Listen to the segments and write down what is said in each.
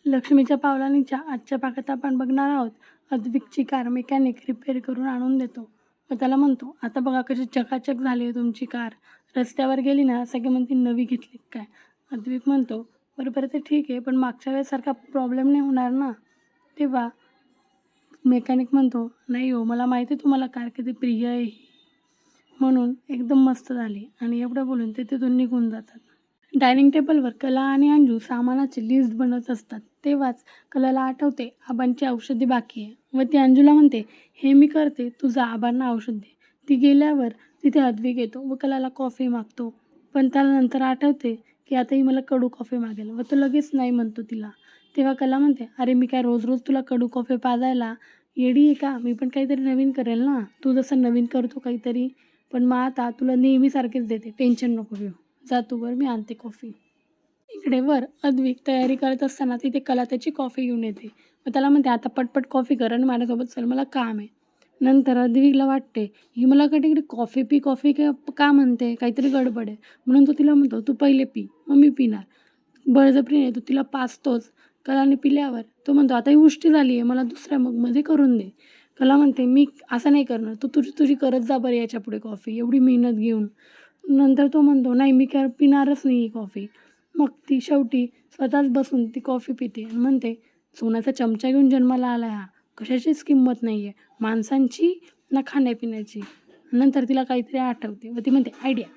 लक्ष्मीच्या पावलांच्या आजच्या भागात आपण बघणार आहोत. अद्विकची कार मेकॅनिक रिपेअर करून आणून देतो व त्याला म्हणतो, आता बघा कशी चकाचक झाली आहे तुमची कार. रस्त्यावर गेली ना सगळे म्हणते नवी घेतली काय. अद्विक म्हणतो, बरोबर ते ठीक आहे, पण मागच्या वेळेसारखा प्रॉब्लेम नाही होणार ना. तेव्हा मेकॅनिक म्हणतो, नाही हो, मला माहिती आहे तुम्हाला कार किती प्रिय आहे ही. म्हणून एकदम मस्त झाली. आणि एवढं बोलून ते तिथून निघून जातात. डायनिंग टेबलवर कला आणि अंजू सामानाची लिस्ट बनवत असतात. तेव्हाच कलाला आठवते आबांची औषधी बाकी आहे व ती अंजूला म्हणते, हे मी करते, तुझा आबांना औषध दे. ती गेल्यावर तिथे अद्विक येतो व कलाला कॉफी मागतो. पण त्याला नंतर आठवते की आता ही मला कडू कॉफी मागेल व तो लगेच नाही म्हणतो तिला. तेव्हा कला म्हणते, अरे मी काय रोज रोज तुला कडू कॉफी पाजायला येडी आहे का. मी पण काहीतरी नवीन करेल ना, तू जसं नवीन करतो काहीतरी. पण मग आता तुला नेहमीसारखेच देते, टेन्शन नको घेऊ. जा तू, वर मी आणते कॉफी. इकडे वर अद्विक तयारी करत असताना तिथे कला त्याची कॉफी घेऊन येते व त्याला म्हणते, आता पटपट कॉफी कर आणि माझ्यासोबत चल, मला काम आहे. नंतर अद्विकला वाटते, ही मला कधी कॉफी पी कॉफी का म्हणते, काहीतरी गडबड आहे. म्हणून तो तिला म्हणतो, तू पहिले पी मग मी पिणार. बळजबरीने तो तिला पाजतोच. कलाने पिल्यावर तो म्हणतो, आता ही उष्टी झाली आहे, मला दुसऱ्या मगमध्ये करून दे. कला म्हणते, मी असं नाही करणार, तू तुझी तुझी करत जा बरं याच्या पुढे कॉफी, एवढी मेहनत घेऊन. नंतर तो म्हणतो, नाही मी काय पिणारच नाही ही कॉफी. मग ती शेवटी स्वतःच बसून ती कॉफी पिते आणि म्हणते, सोन्याचा चमचा घेऊन जन्माला आला हा, कशाचीच किंमत नाही आहे, माणसांची ना खाण्यापिण्याची. नंतर तिला काहीतरी आठवते व ती म्हणते, आयडिया.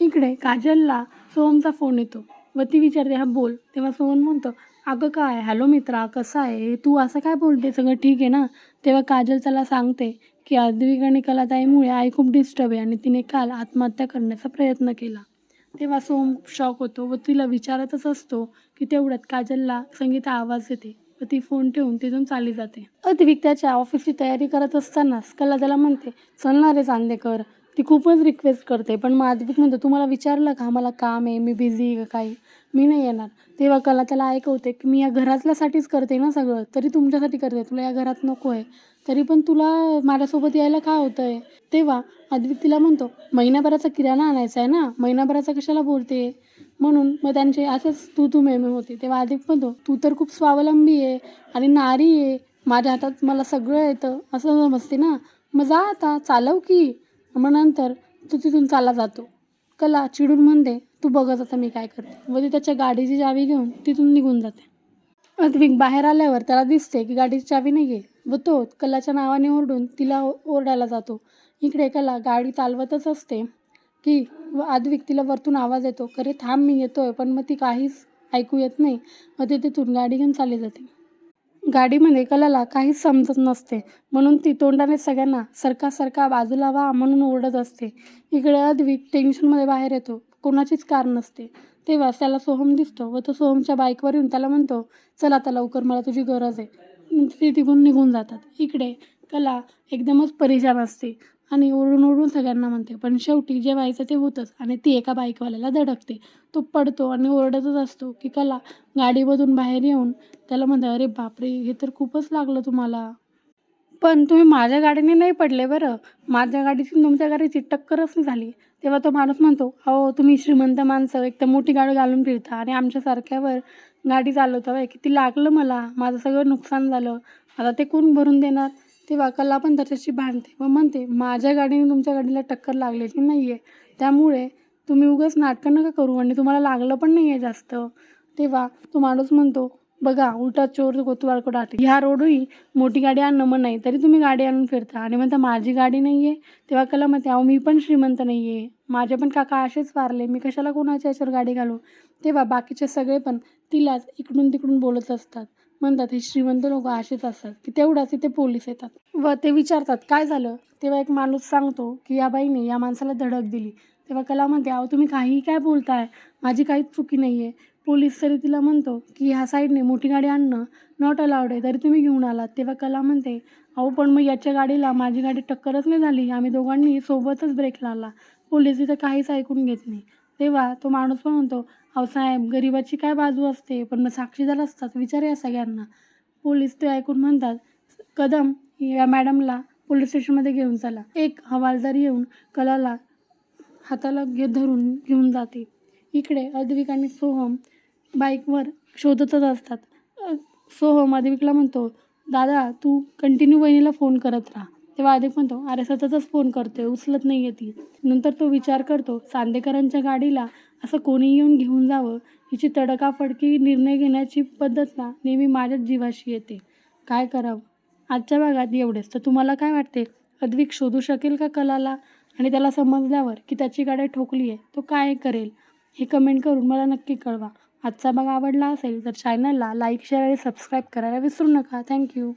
इकडे काजलला सोहमचा फोन येतो व ती विचारते, हा बोल. तेव्हा सोहम म्हणतो, अगं काय, हॅलो मित्रा, कसा आहे तू, असं काय बोलते, सगळं ठीक आहे ना. तेव्हा काजल त्याला सांगते की अद्विक आणि कलाताईमुळे आई खूप डिस्टर्ब आहे आणि तिने काल आत्महत्या करण्याचा प्रयत्न केला. तेव्हा सोहम शॉक होतो व तिला विचारतच असतो की तेवढ्यात काजलला संगीता आवाज देते व ती फोन ठेवून तिथून चालली जाते. अद्विक त्याच्या ऑफिसची तयारी करत असतानाच कला त्याला म्हणते, चल रे चांदेकर. ती खूपच रिक्वेस्ट करते, पण मग अद्विक म्हणतो, तुम्हाला विचारलं का, मला काम आहे, मी बिझी आहे का काही, मी नाही येणार. तेव्हा कला त्याला ऐकवते की मी या घरातल्यासाठीच करते ना सगळं, तरी तुमच्यासाठी करते, तुला या घरात नको आहे, तरी पण तुला माझ्यासोबत यायला काय होतं आहे. तेव्हा अद्विक तिला म्हणतो, महिनाभराचा किराणा आणायचा आहे ना, महिनाभराचा कशाला बोलते. म्हणून मग त्यांचे असंच तू मेमे होते. तेव्हा अद्विक म्हणतो, तू तर खूप स्वावलंबी आहे आणि नारी आहे, माझ्या हातात मला सगळं येतं असं समजते ना, मग जा आता चालव की. मग नंतर तो तिथून चालला जातो. कला चिडून म्हणते, तू बघत आता मी काय करते, व ती त्याच्या गाडीची चावी घेऊन तिथून निघून जाते. अद्विक बाहेर आल्यावर त्याला दिसते की गाडीची चावी नाही आहे व तो कलाच्या नावाने ओरडून तिला ओरडायला जातो. इकडे कला गाडी चालवतच असते की अद्विक तिला वरतून आवाज येतो, अरे थांब मी येतोय, पण मग ती काहीच ऐकू येत नाही व ती तिथून गाडी घेऊन चालली जाते. गाडीमध्ये कलाला काहीच समजत नसते, म्हणून ती तोंडाने सगळ्यांना सरका सरका बाजूला व्हा म्हणून ओरडत असते. इकडे अद्विक टेन्शनमध्ये बाहेर येतो, कोणाचीच कार नसते. तेव्हा त्याला सोहम दिसतो व तो सोहमच्या बाईकवर येऊन त्याला म्हणतो, चल आता लवकर, मला तुझी गरज आहे. ती तिकडून निघून जातात. इकडे कला एकदमच परेशान असते आणि ओरडून ओरडून सगळ्यांना म्हणते, पण शेवटी जे व्हायचं ते होतंच आणि ती एका बाईकवाल्याला धडकते. तो पडतो आणि ओरडतच असतो की कला गाडीमधून बाहेर येऊन त्याला म्हणते, अरे बापरे, हे तर खूपच लागलं तुम्हाला. पण तुम्ही माझ्या गाडीने नाही पडले बरं, माझ्या गाडीची तुमच्या गाडीची टक्करच नाही झाली. तेव्हा तो माणूस म्हणतो, अहो तुम्ही श्रीमंत माणसं एक तर मोठी गाडी घालून फिरता आणि आमच्यासारख्यावर गाडी चालवता बाय, किती लागलं मला, माझं सगळं नुकसान झालं, आता ते कोण भरून देणार. तेव्हा कला पण त्याच्याशी भांडते व म्हणते, माझ्या गाडीने तुमच्या गाडीला टक्कर लागलेली नाही आहे, त्यामुळे तुम्ही उगाच नाटकं नका करू आणि तुम्हाला लागलं पण नाही आहे जास्त. तेव्हा तो माणूस म्हणतो, बघा उलटा चोर कोतवाल को डांटे, ह्या रोडही मोठी गाडी आणणं मग नाही, तरी तुम्ही गाडी आणून फिरता आणि म्हणता माझी गाडी नाही आहे. तेव्हा कला म्हणते, अहो मी पण श्रीमंत नाही आहे, माझे पण काका असेच वारले, मी कशाला कोणाच्या याच्यावर गाडी घालू. तेव्हा बाकीचे सगळे पण तिलाच इकडून तिकडून बोलत असतात. म्हणतात हे श्रीमंत लोक असेच असतात. की तेवढ्याच इथे पोलीस येतात व ते विचारतात काय झालं. तेव्हा एक माणूस सांगतो की या बाईने या माणसाला धडक दिली. तेव्हा कला म्हणते, अहो तुम्ही काहीही काय बोलताय, माझी काहीच चुकी नाही आहे. पोलीस तरी तिला म्हणतो की ह्या साईडने मोठी गाडी आणणं नॉट अलाउड आहे, तरी तुम्ही घेऊन आलात. तेव्हा कला म्हणते, अहो पण मग याच्या गाडीला माझी गाडी टक्करच नाही झाली, आम्ही दोघांनी सोबतच ब्रेक लावला. पोलीस तिथं काहीच ऐकून घेत नाही. तेव्हा तो माणूस पण म्हणतो, अहो साहेब, गरिबाची काय बाजू असते, पण मग साक्षीदार असतात, विचार या सगळ्यांना. पोलीस ते ऐकून म्हणतात, कदम या मॅडमला पोलीस स्टेशनमध्ये घेऊन चला. एक हवालदार येऊन कलाला हाताला धरून घेऊन जाते. इकडे अद्विक आणि सोहम बाईकवर शोधतच असतात सोहम अद्विकला म्हणतो, दादा तू कंटिन्यू वहिनीला फोन करत राहा. तेव्हा अद्विक म्हणतो, अरे सततच फोन करतोय, उचलत नाही आहे ती. नंतर तो विचार करतो, चांदेकरांच्या गाडीला असं कोणी येऊन घेऊन जावं, हिची तडकाफडकी निर्णय घेण्याची पद्धत ना नेहमी माझ्याच जीवाशी येते. काय करावं? आजच्या भागात एवढेच. तर तुम्हाला काय वाटते? अद्विक शोधू शकेल का कलाला? आणि त्याला समजल्यावर की त्याची गाडी ठोकली आहे, तो काय करेल? हे कमेंट करून मला नक्की कळवा. आजचा भाग आवडला असेल तर चॅनलला लाईक, शेअर आणि सबस्क्राईब करायला विसरू नका. थँक्यू.